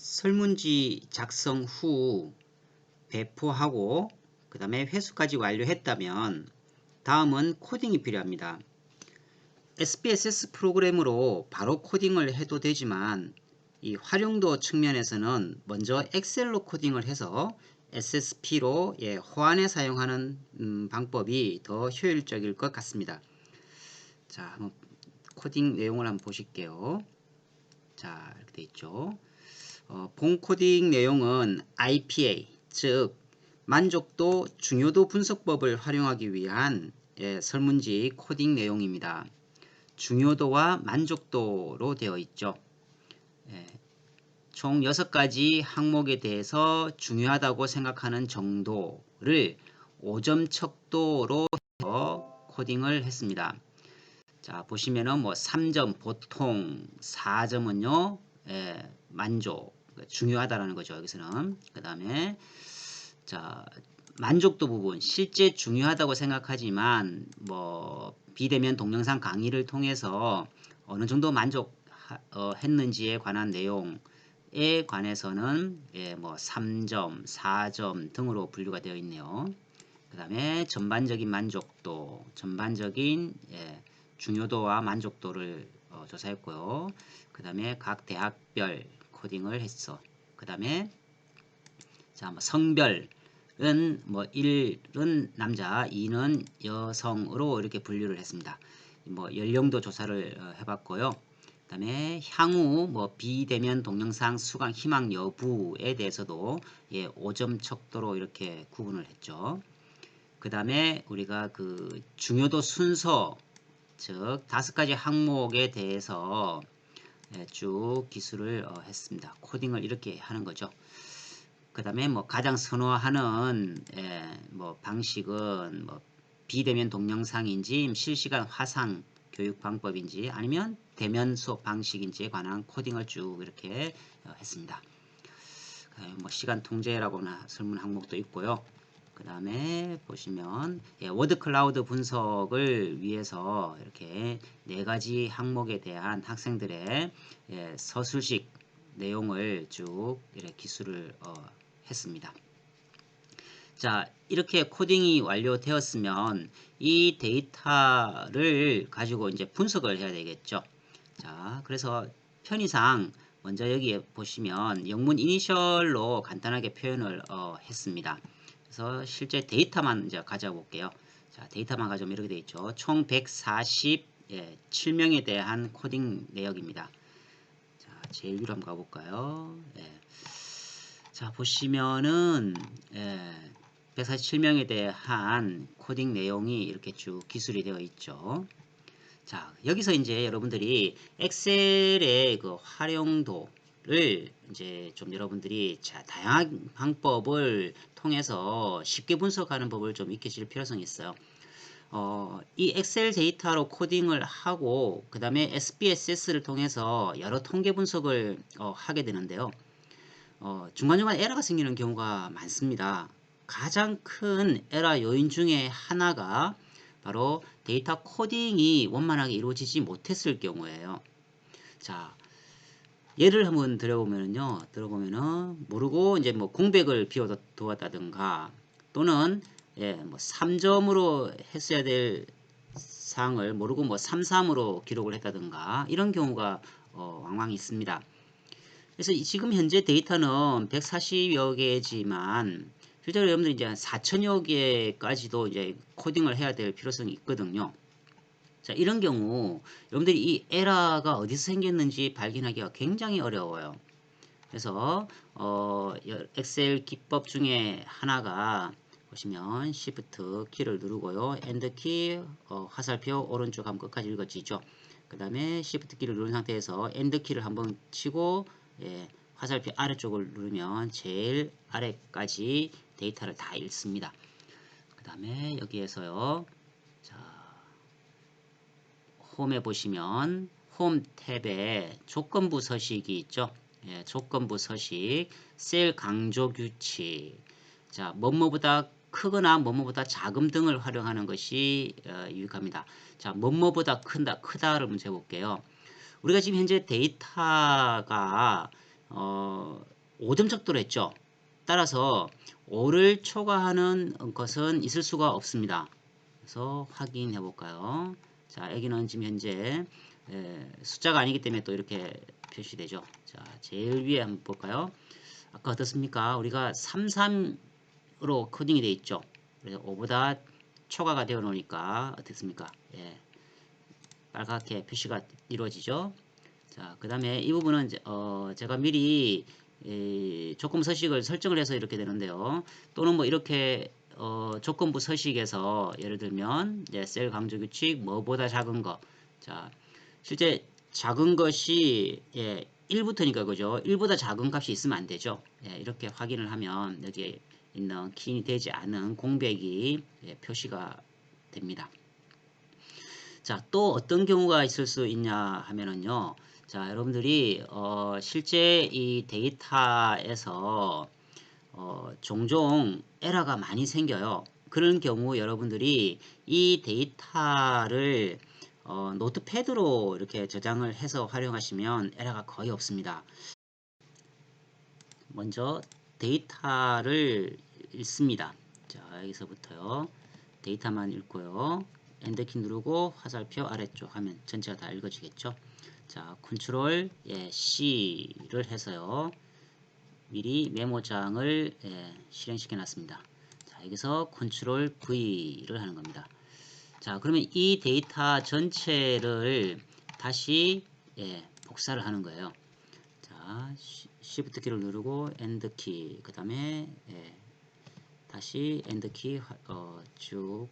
설문지 작성 후 배포하고 그 다음에 회수까지 완료했다면 다음은 코딩이 필요합니다. SPSS 프로그램으로 바로 코딩을 해도 되지만 이 활용도 측면에서는 먼저 엑셀로 코딩을 해서 SSP로 호환해 사용하는 방법이 더 효율적일 것 같습니다. 자, 한번 코딩 내용을 한번 보실게요. 자, 이렇게 되어 있죠. 본 코딩 내용은 IPA, 즉 만족도 중요도 분석법을 활용하기 위한 설문지 코딩 내용입니다. 중요도와 만족도로 되어 있죠. 총 6가지 항목에 대해서 중요하다고 생각하는 정도를 5점 척도로 해서 코딩을 했습니다. 자, 보시면은 뭐 3점 보통, 4점은요 만족, 중요하다라는 거죠. 여기서는. 그 다음에 자, 만족도 부분, 실제 중요하다고 생각하지만 뭐 비대면 동영상 강의를 통해서 어느 정도 만족했는지에 관한 내용에 관해서는 뭐 3점, 4점 등으로 분류가 되어 있네요. 그 다음에 전반적인 만족도, 전반적인 중요도와 만족도를 조사했고요. 그 다음에 각 대학별 코딩을 했어. 그 다음에 자, 뭐 성별은 뭐 1은 남자, 2는 여성으로 이렇게 분류를 했습니다. 뭐 연령도 조사를 해봤고요. 그 다음에 향후 뭐 비대면 동영상 수강 희망 여부에 대해서도 5점 척도로 이렇게 구분을 했죠. 그 다음에 우리가 그 중요도 순서, 즉 5가지 항목에 대해서 쭉 기술을 했습니다. 코딩을 이렇게 하는 거죠. 그 다음에 뭐 가장 선호하는 뭐 방식은 뭐 비대면 동영상인지 실시간 화상 교육 방법인지 아니면 대면 수업 방식인지에 관한 코딩을 쭉 이렇게 했습니다. 뭐 시간 통제라고나 설문 항목도 있고요. 그 다음에 보시면 워드 클라우드 분석을 위해서 이렇게 4가지 항목에 대한 학생들의 서술식 내용을 쭉 이렇게 기술을 했습니다. 자, 이렇게 코딩이 완료되었으면 이 데이터를 가지고 이제 분석을 해야 되겠죠. 자, 그래서 편의상 먼저 여기에 보시면 영문 이니셜로 간단하게 표현을 했습니다. 그래서 실제 데이터만 이제 가져볼게요. 자, 데이터만 가져오면 이렇게 되어 있죠. 총 147명에 대한 코딩 내역입니다. 자, 제일 위로 한번 가볼까요? 자, 보시면은 147명에 대한 코딩 내용이 이렇게 쭉 기술이 되어 있죠. 자, 여기서 이제 여러분들이 엑셀의 그 활용도를 이제 좀 여러분들이 다양한 방법을 통해서 쉽게 분석하는 법을 좀 익히실 필요성이 있어요. 이 엑셀 데이터로 코딩을 하고 그 다음에 SPSS를 통해서 여러 통계 분석을 하게 되는데요. 중간중간 에러가 생기는 경우가 많습니다. 가장 큰 에러 요인 중에 하나가 바로 데이터 코딩이 원만하게 이루어지지 못했을 경우에요. 자, 예를 한번 들어보면은 모르고 이제 뭐 공백을 비워두었다든가 또는 뭐 3점으로 했어야 될 사항을 모르고 뭐 33으로 기록을 했다든가 이런 경우가 왕왕 있습니다. 그래서 지금 현재 데이터는 140여 개지만 실제로 여러분들 이제 4천여 개까지도 이제 코딩을 해야 될 필요성이 있거든요. 자, 이런 경우 여러분들이 이 에러가 어디서 생겼는지 발견하기가 굉장히 어려워요. 그래서 엑셀 기법 중에 하나가 보시면 Shift 키를 누르고요. 엔드 키, 화살표 오른쪽 한번 끝까지 읽어지죠. 그 다음에 Shift 키를 누른 상태에서 엔드 키를 한번 치고 화살표 아래쪽을 누르면 제일 아래까지 데이터를 다 읽습니다. 그 다음에 여기에서요. 자, 홈에 보시면 홈 탭에 조건부 서식이 있죠. 조건부 서식, 셀 강조 규칙, 자, 뭐뭐보다 크거나 뭐뭐보다 작음 등을 활용하는 것이 유익합니다. 자, 뭐뭐보다 크다를 먼저 해볼게요. 우리가 지금 현재 데이터가 5점 척도로 했죠. 따라서 5를 초과하는 것은 있을 수가 없습니다. 그래서 확인해 볼까요? 자, 여기는 지금 현재 숫자가 아니기 때문에 또 이렇게 표시되죠. 자, 제일 위에 한번 볼까요? 아까 어떻습니까? 우리가 33으로 코딩이 되어 있죠. 그래서 5보다 초과가 되어 놓으니까 어떻습니까? 예, 빨갛게 표시가 이루어지죠. 자, 그 다음에 이 부분은 제가 미리 조건부 서식을 설정을 해서 이렇게 되는데요. 또는 뭐 이렇게 조건부 서식에서 예를 들면 셀 강조 규칙 뭐보다 작은 거. 자, 실제 작은 것이 1부터니까 그죠? 1보다 작은 값이 있으면 안 되죠. 이렇게 확인을 하면 여기에 있는 키인이 되지 않은 공백이 표시가 됩니다. 자, 또 어떤 경우가 있을 수 있냐 하면은요. 자, 여러분들이 실제 이 데이터에서 종종 에러가 많이 생겨요. 그런 경우 여러분들이 이 데이터를 노트패드로 이렇게 저장을 해서 활용하시면 에러가 거의 없습니다. 먼저 데이터를 읽습니다. 자, 여기서부터요. 데이터만 읽고요. 엔더키 누르고 화살표 아래쪽 하면 전체가 다 읽어지겠죠. 자, 컨트롤 C를 해서요. 미리 메모장을 실행시켜 놨습니다. 자, 여기서 컨트롤 V를 하는 겁니다. 자, 그러면 이 데이터 전체를 다시 복사를 하는 거예요. 자, Shift 키를 누르고 엔더키, 그 다음에 다시 엔더키 쭉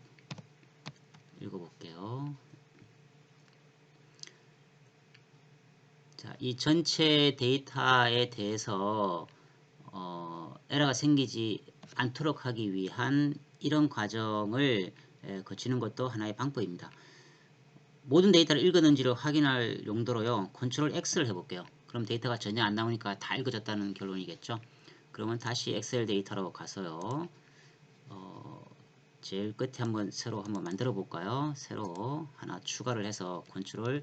읽어볼게요. 자, 이 전체 데이터에 대해서 에러가 생기지 않도록 하기 위한 이런 과정을 거치는 것도 하나의 방법입니다. 모든 데이터를 읽었는지를 확인할 용도로요. 컨트롤 X를 해볼게요. 그럼 데이터가 전혀 안 나오니까 다 읽어졌다는 결론이겠죠. 그러면 다시 엑셀 데이터로 가서요. 제일 끝에 새로 한번 만들어 볼까요? 새로 하나 추가를 해서 컨트롤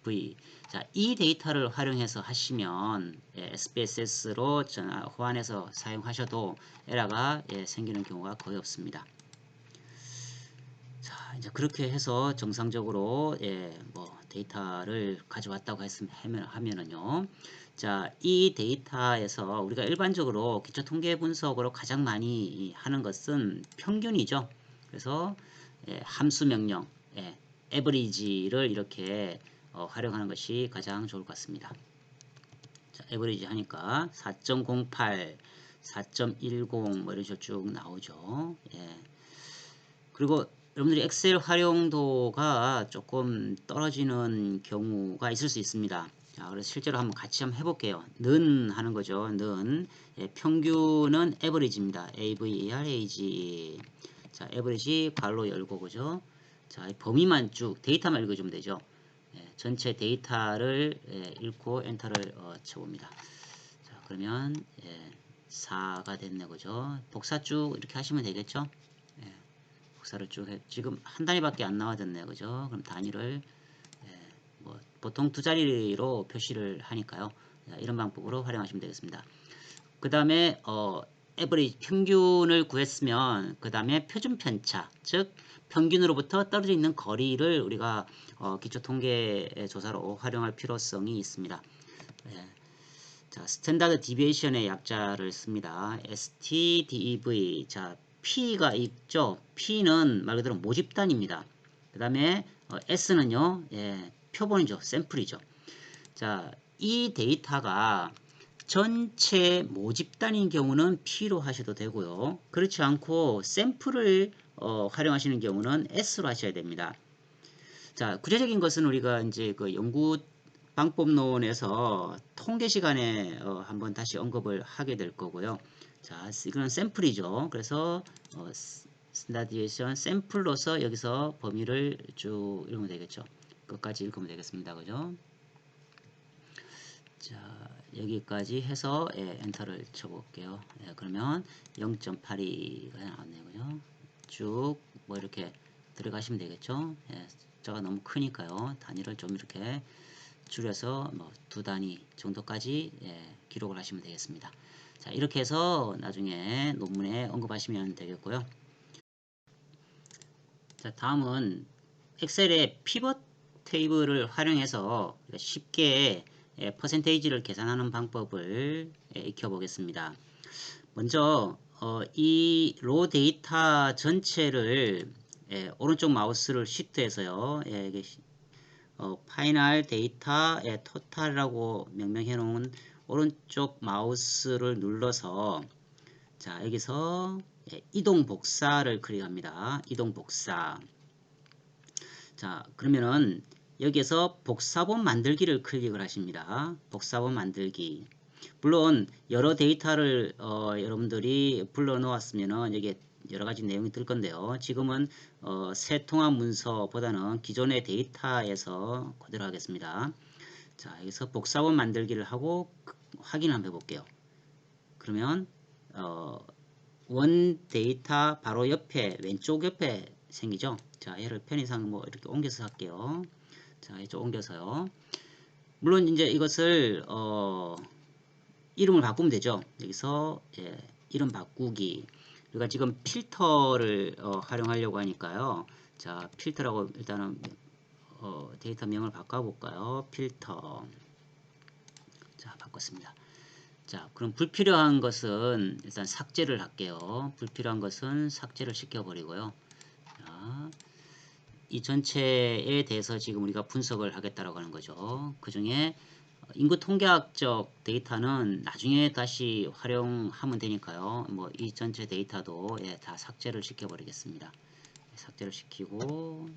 V. 자, 이 데이터를 활용해서 하시면 SPSS로 호환해서 사용하셔도 에러가 생기는 경우가 거의 없습니다. 자, 이제 그렇게 해서 정상적으로 뭐 데이터를 가져왔다고 하면은요. 자, 이 데이터에서 우리가 일반적으로 기초 통계 분석으로 가장 많이 하는 것은 평균이죠. 그래서 함수 명령, average를 이렇게 활용하는 것이 가장 좋을 것 같습니다. 자, average 하니까 4.08, 4.10 뭐 이런 식으로 쭉 나오죠. 그리고 여러분들이 엑셀 활용도가 조금 떨어지는 경우가 있을 수 있습니다. 자, 그래서 실제로 같이 해볼게요. 는 하는 거죠. 는 평균은 average입니다. average. 자, average 괄호 열고 그죠? 자, 범위만 쭉 데이터만 읽어주면 되죠. 전체 데이터를 읽고 엔터를 쳐봅니다. 자, 그러면 4가 됐네 그죠? 복사 쭉 이렇게 하시면 되겠죠? 복사를 쭉 지금 한 단위밖에 안 나와졌네요. 그죠? 그럼 단위를 뭐 보통 두 자리로 표시를 하니까요. 이런 방법으로 활용하시면 되겠습니다. 그 다음에 에버리지 평균을 구했으면 그 다음에 표준 편차, 즉 평균으로부터 떨어져 있는 거리를 우리가 기초 통계 조사로 활용할 필요성이 있습니다. 자, 스탠다드 디비에이션의 약자를 씁니다. STDEV. 자, P가 있죠. P는 말 그대로 모집단입니다. 그 다음에 S는요, 표본이죠. 샘플이죠. 자, 이 데이터가 전체 모집단인 경우는 P로 하셔도 되고요. 그렇지 않고 샘플을 활용하시는 경우는 S로 하셔야 됩니다. 자, 구체적인 것은 우리가 이제 그 연구 방법론에서 통계 시간에 한번 다시 언급을 하게 될 거고요. 자, 이건 샘플이죠. 그래서 스탠다디에이션 샘플로서 여기서 범위를 쭉 읽으면 되겠죠. 끝까지 읽으면 되겠습니다. 그죠? 자, 여기까지 해서 엔터를 쳐볼게요. 그러면 0.82가 나왔네요. 그죠? 쭉 뭐 이렇게 들어가시면 되겠죠. 숫자가 너무 크니까요. 단위를 좀 이렇게 줄여서 뭐 2단위 정도까지 기록을 하시면 되겠습니다. 자, 이렇게 해서 나중에 논문에 언급하시면 되겠고요. 자, 다음은 엑셀의 피벗 테이블을 활용해서 쉽게 퍼센테이지를 계산하는 방법을 익혀보겠습니다. 먼저 이 로 데이터 전체를 오른쪽 마우스를 쉬프트해서요. 파이널 데이터 토탈이라고 명명해 놓은 오른쪽 마우스를 눌러서 자, 여기서 이동 복사를 클릭합니다. 이동 복사. 자, 그러면은 여기에서 복사본 만들기를 클릭을 하십니다. 복사본 만들기. 물론 여러 데이터를 여러분들이 불러 놓았으면은 여기에 여러 가지 내용이 뜰 건데요. 지금은 새 통합 문서보다는 기존의 데이터에서 그대로 하겠습니다. 자, 여기서 복사본 만들기를 하고 확인을 한번 해볼게요. 그러면 원 데이터 바로 옆에 왼쪽 옆에 생기죠. 자, 얘를 편의상 뭐 이렇게 옮겨서 할게요. 자, 이쪽 옮겨서요. 물론 이제 이것을 이름을 바꾸면 되죠. 여기서 이름 바꾸기. 우리가 지금 필터를 활용하려고 하니까요. 자, 필터라고 일단은 데이터명을 바꿔볼까요? 필터. 자, 바꿨습니다. 자, 그럼 불필요한 것은 일단 삭제를 할게요. 불필요한 것은 삭제를 시켜버리고요. 자, 이 전체에 대해서 지금 우리가 분석을 하겠다라고 하는 거죠. 그 중에 인구 통계학적 데이터는 나중에 다시 활용하면 되니까요. 뭐 이 전체 데이터도 다 삭제를 시켜버리겠습니다. 삭제를 시키고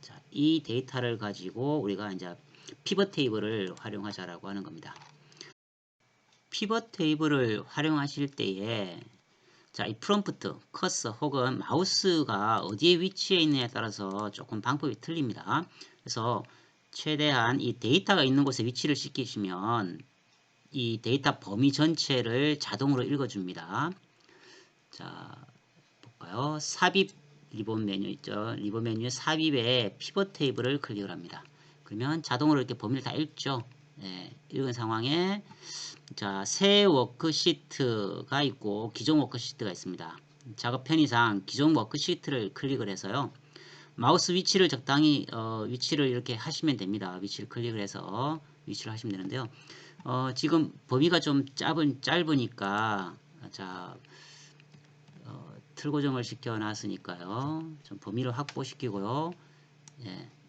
자, 이 데이터를 가지고 우리가 이제 피벗 테이블을 활용하자라고 하는 겁니다. 피벗 테이블을 활용하실 때에 자, 이 프롬프트, 커서 혹은 마우스가 어디에 위치해 있느냐에 따라서 조금 방법이 틀립니다. 그래서 최대한 이 데이터가 있는 곳에 위치를 시키시면 이 데이터 범위 전체를 자동으로 읽어줍니다. 자, 볼까요? 삽입 리본 메뉴 있죠. 리본 메뉴에 삽입에 피벗 테이블을 클릭을 합니다. 그러면 자동으로 이렇게 범위를 다 읽죠. 읽은 상황에 자, 새 워크시트가 있고 기존 워크시트가 있습니다. 작업 편의상 기존 워크시트를 클릭을 해서요. 마우스 위치를 적당히 위치를 이렇게 하시면 됩니다. 위치를 클릭을 해서 위치를 하시면 되는데요. 지금 범위가 좀 짧으니까 자 틀 고정을 시켜 놨으니까요. 좀 범위를 확보시키고요.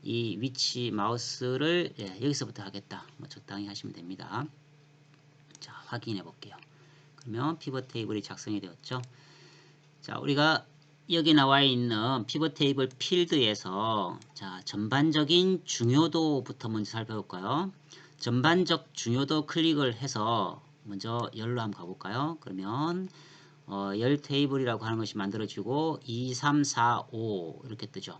이 위치 마우스를 여기서부터 하겠다. 뭐 적당히 하시면 됩니다. 자, 확인해 볼게요. 그러면 피벗 테이블이 작성이 되었죠. 자, 우리가 여기 나와 있는 피벗 테이블 필드에서 자, 전반적인 중요도부터 먼저 살펴볼까요? 전반적 중요도 클릭을 해서 먼저 열로 한번 가볼까요? 그러면 열 테이블이라고 하는 것이 만들어지고 2, 3, 4, 5 이렇게 뜨죠.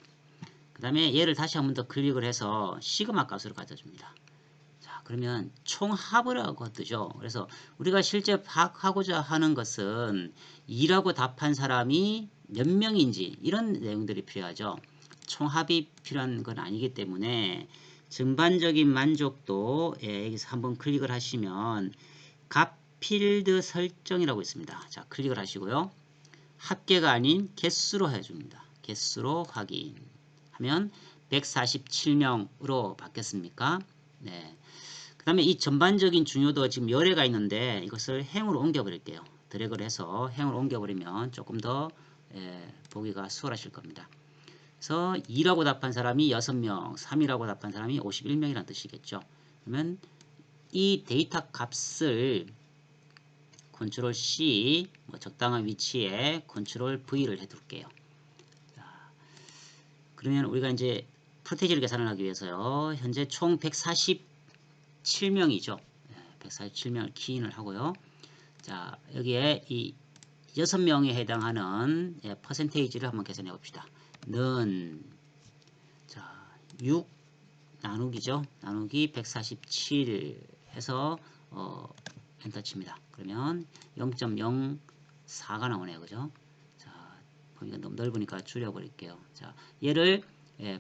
그 다음에 얘를 다시 한 번 더 클릭을 해서 시그마 값으로 가져줍니다. 자, 그러면 총합이라고 뜨죠. 그래서 우리가 실제 파악하고자 하는 것은 2라고 답한 사람이 몇 명인지 이런 내용들이 필요하죠. 총합이 필요한 건 아니기 때문에 전반적인 만족도 여기서 한번 클릭을 하시면 값 필드 설정이라고 있습니다. 자, 클릭을 하시고요. 합계가 아닌 개수로 해줍니다. 개수로 확인하면 147명으로 바뀌었습니까? 네. 그 다음에 이 전반적인 중요도 지금 열애가 있는데 이것을 행으로 옮겨 버릴게요. 드래그를 해서 행으로 옮겨 버리면 조금 더 보기가 수월하실 겁니다. 그래서 2라고 답한 사람이 6명, 3이라고 답한 사람이 51명이라는 뜻이겠죠. 그러면 이 데이터 값을 컨트롤 C 뭐 적당한 위치에 컨트롤 V를 해둘게요. 자, 그러면 우리가 이제 프로테이지를 계산을 하기 위해서요. 현재 총 147명이죠. 147명을 키인을 하고요. 자, 여기에 이 6명에 해당하는 퍼센테이지를 한번 계산해 봅시다. 는 자, 6 나누기죠. 나누기 147 해서 엔터 칩니다. 그러면 0.04가 나오네요. 그죠? 자, 범위가 너무 넓으니까 줄여 버릴게요. 자, 얘를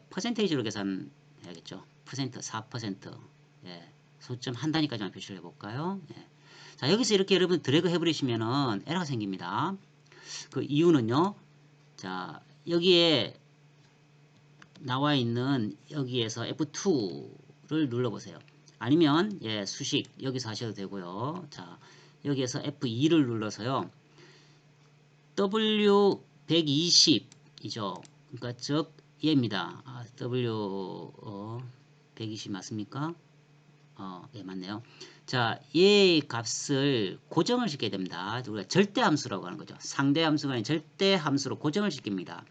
퍼센테이지로 계산해야겠죠. 6%, 4%, 예, 소점 한 단위까지만 표시를 해볼까요? 예. 자, 여기서 이렇게 여러분 드래그 해버리시면은 에러가 생깁니다. 그 이유는요, 자, 여기에 나와 있는 여기에서 F2를 눌러보세요. 아니면 예, 수식 여기서 하셔도 되고요. 자, 여기에서 F2를 눌러서요. W120이죠. 그러니까 즉 얘입니다. W 120 맞습니까? 예, 맞네요. 자, 얘 값을 고정을 시켜야 됩니다. 우리가 절대 함수라고 하는 거죠. 상대 함수가 아닌 절대 함수로 고정을 시킵니다.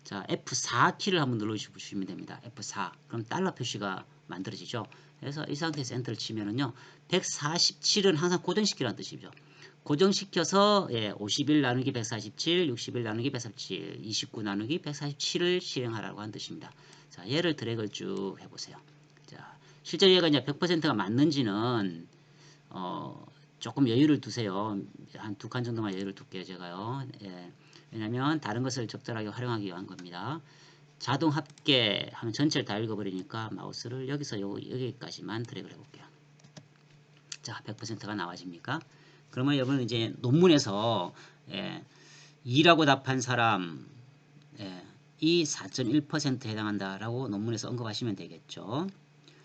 자, F4 키를 한번 눌러주시면 됩니다. F4. 그럼 달러 표시가 만들어지죠. 그래서 이 상태에서 엔터를 치면은요, 147은 항상 고정시키라는 뜻이죠. 고정시켜서 예, 51 나누기 147, 61 나누기 147, 29 나누기 147을 실행하라고 하는 뜻입니다. 자, 얘를 드래그를 쭉 해보세요. 자, 실제로 얘가 이제 100%가 맞는지는 조금 여유를 두세요. 한 두 칸 정도만 여유를 둘게요, 제가요. 예, 왜냐면 다른 것을 적절하게 활용하기 위한 겁니다. 자동 합계 하면 전체를 다 읽어버리니까 마우스를 여기서 여기까지만 드래그를 해볼게요. 자, 100%가 나와집니까? 그러면 여러분 이제 논문에서 예, 2라고 답한 사람 예, 이 4.1%에 해당한다라고 논문에서 언급하시면 되겠죠.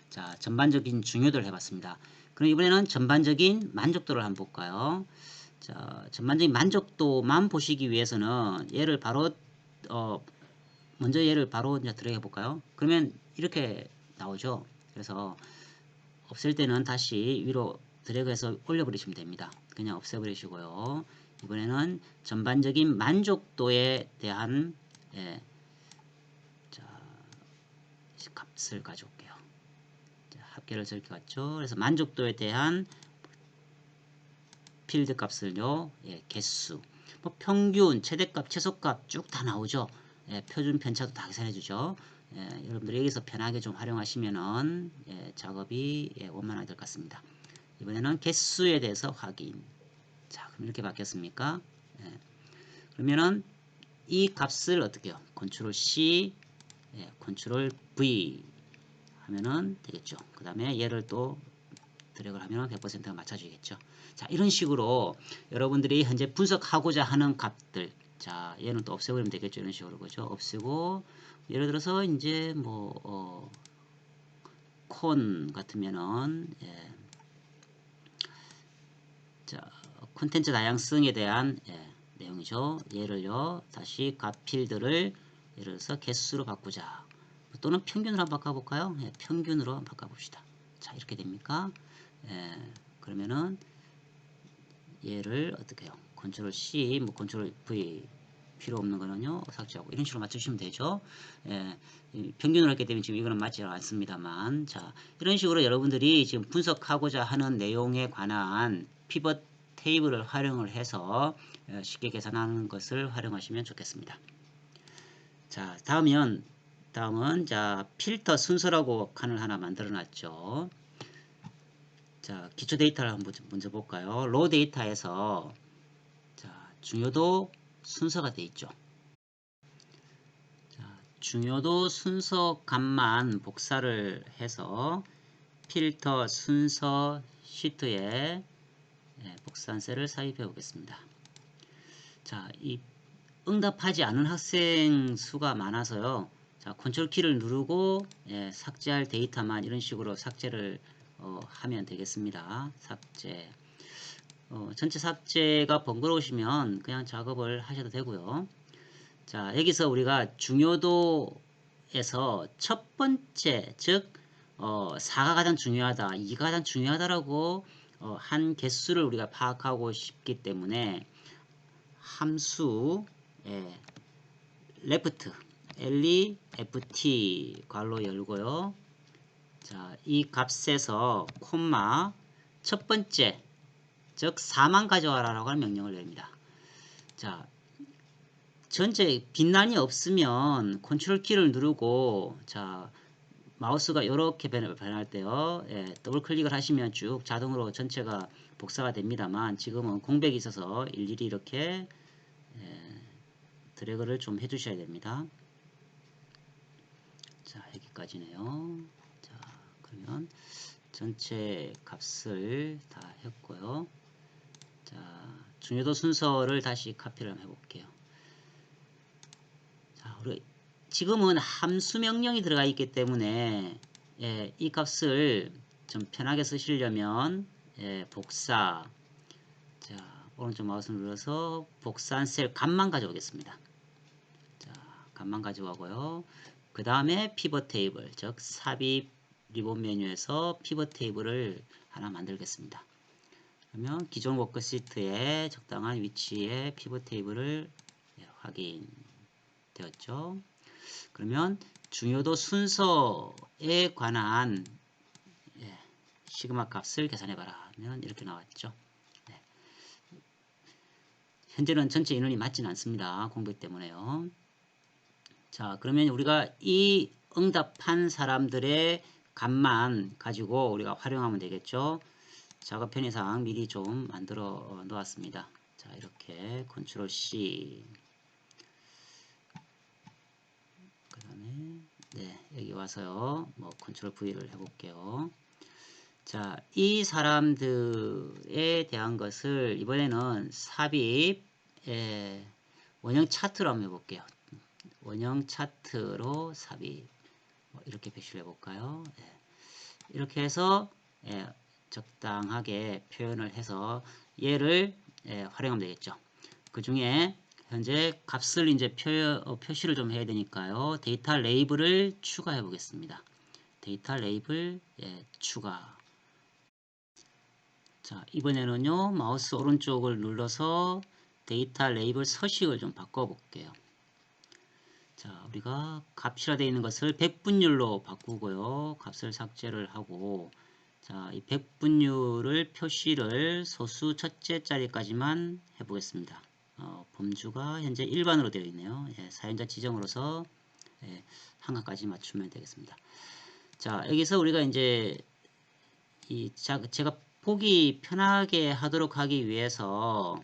자, 전반적인 중요도를 해봤습니다. 그럼 이번에는 전반적인 만족도를 한번 볼까요? 자, 전반적인 만족도만 보시기 위해서는 얘를 바로 먼저 얘를 바로 이제 들어가 볼까요? 그러면 이렇게 나오죠. 그래서 없앨 때는 다시 위로 드래그해서 올려버리시면 됩니다. 그냥 없애버리시고요. 이번에는 전반적인 만족도에 대한 예, 자, 값을 가져올게요. 자, 합계를 저렇게 갔죠. 그래서 만족도에 대한 필드 값을요. 예, 개수, 뭐 평균, 최대값, 최소값 쭉 다 나오죠. 예, 표준 편차도 다 계산해 주죠. 예, 여러분들이 여기서 편하게 좀 활용하시면은 예, 작업이 예, 원만하게 될 것 같습니다. 이번에는 개수에 대해서 확인. 자, 그럼 이렇게 바뀌었습니까? 예, 그러면은 이 값을 어떻게 해요? 컨트롤 C, 예, 컨트롤 V 하면은 되겠죠. 그 다음에 얘를 또 드래그를 하면 100%가 맞춰지겠죠. 자, 이런 식으로 여러분들이 현재 분석하고자 하는 값들, 자, 얘는 또 없애버리면 되겠죠. 이런 식으로 그죠? 없애고 예를 들어서 이제 뭐 콘 같으면은 예, 자, 콘텐츠 다양성에 대한 예, 내용이죠. 얘를요 다시 값 필드를 예를 들어서 개수로 바꾸자. 또는 평균으로 한번 바꿔볼까요? 예, 평균으로 한번 바꿔봅시다. 자, 이렇게 됩니까? 예, 그러면은 얘를 어떻게 해요? 컨트롤 C, 뭐 컨트롤 V 필요 없는 거는요 삭제하고 이런 식으로 맞추시면 되죠. 예, 평균으로 했기 때문에 지금 이거는 맞지 않습니다만, 자, 이런 식으로 여러분들이 지금 분석하고자 하는 내용에 관한 피벗 테이블을 활용을 해서 쉽게 계산하는 것을 활용하시면 좋겠습니다. 자, 다음은 자, 필터 순서라고 칸을 하나 만들어 놨죠. 자, 기초 데이터를 한번 먼저 볼까요? 로우 데이터에서 자, 중요도 순서가 되어 있죠. 자, 중요도 순서 값만 복사를 해서 필터 순서 시트에 복사한 셀을 삽입해 보겠습니다. 자, 이 응답하지 않은 학생 수가 많아서요. 자, 컨트롤 키를 누르고 삭제할 데이터만 이런 식으로 삭제를 하면 되겠습니다. 삭제. 전체 삭제가 번거로우시면 그냥 작업을 하셔도 되고요. 자, 여기서 우리가 중요도에서 첫 번째, 즉 4가 가장 중요하다, 2가 가장 중요하다라고 한 개수를 우리가 파악하고 싶기 때문에 함수 left, left 괄호 열고요. 자, 이 값에서 콤마 첫 번째, 즉 4만 가져와라라고 하는 명령을 내립니다. 자, 전체 빛난이 없으면 컨트롤 키를 누르고 자, 마우스가 이렇게 변할 때요. 더블 클릭을 하시면 쭉 자동으로 전체가 복사가 됩니다만 지금은 공백이 있어서 일일이 이렇게 드래그를 좀 해주셔야 됩니다. 자, 여기까지네요. 자, 그러면 전체 값을 다 했고요. 자, 중요도 순서를 다시 카피를 한번 해볼게요. 자, 우리 지금은 함수 명령이 들어가 있기 때문에 예, 이 값을 좀 편하게 쓰시려면 예, 복사. 자, 오른쪽 마우스를 눌러서 복사한 셀 값만 가져오겠습니다. 자, 값만 가져가고요. 그 다음에 피벗 테이블, 즉 삽입 리본 메뉴에서 피벗 테이블을 하나 만들겠습니다. 그러면 기존 워크시트에 적당한 위치에 피벗 테이블을 예, 확인되었죠. 그러면 중요도 순서에 관한 예, 시그마 값을 계산해봐라 하면 이렇게 나왔죠. 네. 현재는 전체 인원이 맞지는 않습니다. 공백 때문에요. 자, 그러면 우리가 이 응답한 사람들의 값만 가지고 우리가 활용하면 되겠죠. 작업 편의상 미리 좀 만들어 놓았습니다. 자, 이렇게 컨트롤 C. 그 다음에 네, 여기 와서요. 뭐 컨트롤 V를 해볼게요. 자, 이 사람들에 대한 것을 이번에는 삽입 원형 차트로 한번 해볼게요. 원형 차트로 삽입 이렇게 표시를 해볼까요? 예. 이렇게 해서 예, 적당하게 표현을 해서 얘를 예, 활용하면 되겠죠. 그 중에 현재 값을 이제 표시를 좀 해야 되니까요. 데이터 레이블을 추가해 보겠습니다. 데이터 레이블 예, 추가. 자, 이번에는요. 마우스 오른쪽을 눌러서 데이터 레이블 서식을 좀 바꿔 볼게요. 자, 우리가 값이라 되어 있는 것을 백분율로 바꾸고요. 값을 삭제를 하고 자, 이 백분율을 표시를 소수 첫째 자리까지만 해보겠습니다. 범주가 현재 일반으로 되어 있네요. 예, 사용자 지정으로서 예, 한가까지 맞추면 되겠습니다. 자, 여기서 우리가 이제 제가 보기 편하게 하도록 하기 위해서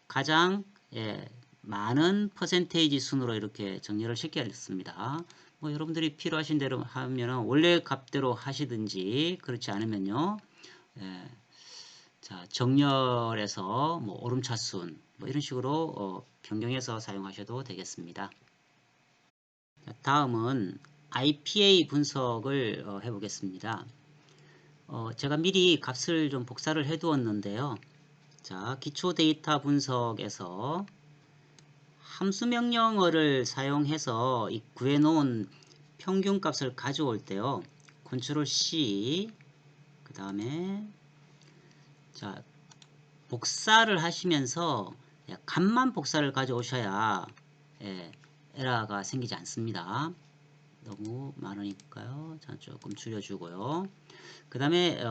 가장 예, 많은 퍼센테이지 순으로 이렇게 정렬을 시켰습니다. 뭐 여러분들이 필요하신 대로 하면은 원래 값대로 하시든지 그렇지 않으면요. 예, 자, 정렬해서 뭐 오름차순 뭐 이런 식으로 변경해서 사용하셔도 되겠습니다. 자, 다음은 IPA 분석을 해보겠습니다. 제가 미리 값을 좀 복사를 해 두었는데요. 자, 기초 데이터 분석에서 함수 명령어를 사용해서 이 구해놓은 평균 값을 가져올 때요. 컨트롤 C 그 다음에 자 복사를 하시면서 값만 복사를 가져오셔야 에러가 생기지 않습니다. 너무 많으니까요. 자, 조금 줄여주고요. 그 다음에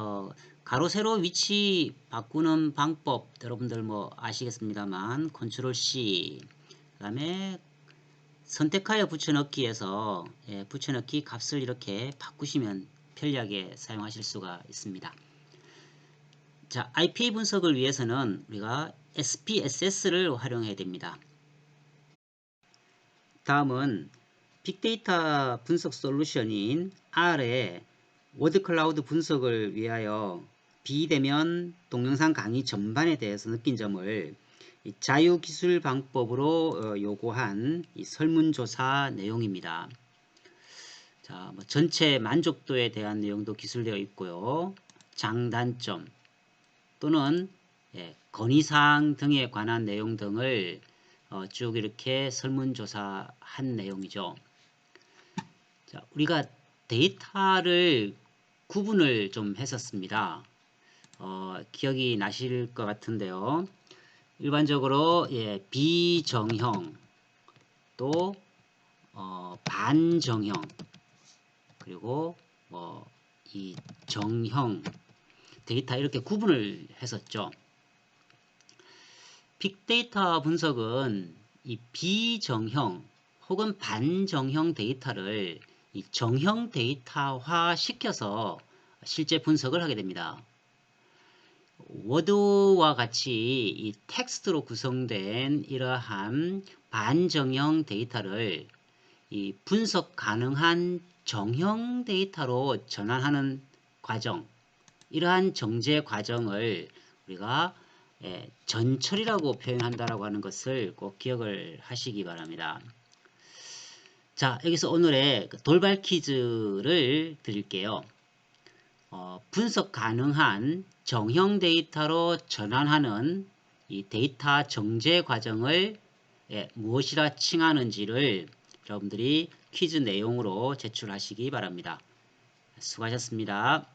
가로 세로 위치 바꾸는 방법 여러분들 뭐 아시겠습니다만 컨트롤 C 그 다음에 선택하여 붙여넣기에서 붙여넣기 값을 이렇게 바꾸시면 편리하게 사용하실 수가 있습니다. 자, IPA 분석을 위해서는 우리가 SPSS를 활용해야 됩니다. 다음은 빅데이터 분석 솔루션인 R의 워드 클라우드 분석을 위하여 비대면 동영상 강의 전반에 대해서 느낀 점을 자유기술 방법으로 요구한 이 설문조사 내용입니다. 자, 뭐 전체 만족도에 대한 내용도 기술되어 있고요. 장단점 또는 건의사항 등에 관한 내용 등을 쭉 이렇게 설문조사한 내용이죠. 자, 우리가 데이터를 구분을 좀 했었습니다. 기억이 나실 것 같은데요. 일반적으로 비정형 또 반정형 그리고 이 정형 데이터 이렇게 구분을 했었죠. 빅데이터 분석은 이 비정형 혹은 반정형 데이터를 이 정형 데이터화 시켜서 실제 분석을 하게 됩니다. 워드와 같이 이 텍스트로 구성된 이러한 반정형 데이터를 이 분석 가능한 정형 데이터로 전환하는 과정, 이러한 정제 과정을 우리가 전처리라고 표현한다라고 하는 것을 꼭 기억을 하시기 바랍니다. 자, 여기서 오늘의 돌발 퀴즈를 드릴게요. 분석 가능한 정형 데이터로 전환하는 이 데이터 정제 과정을 무엇이라 칭하는지를 여러분들이 퀴즈 내용으로 제출하시기 바랍니다. 수고하셨습니다.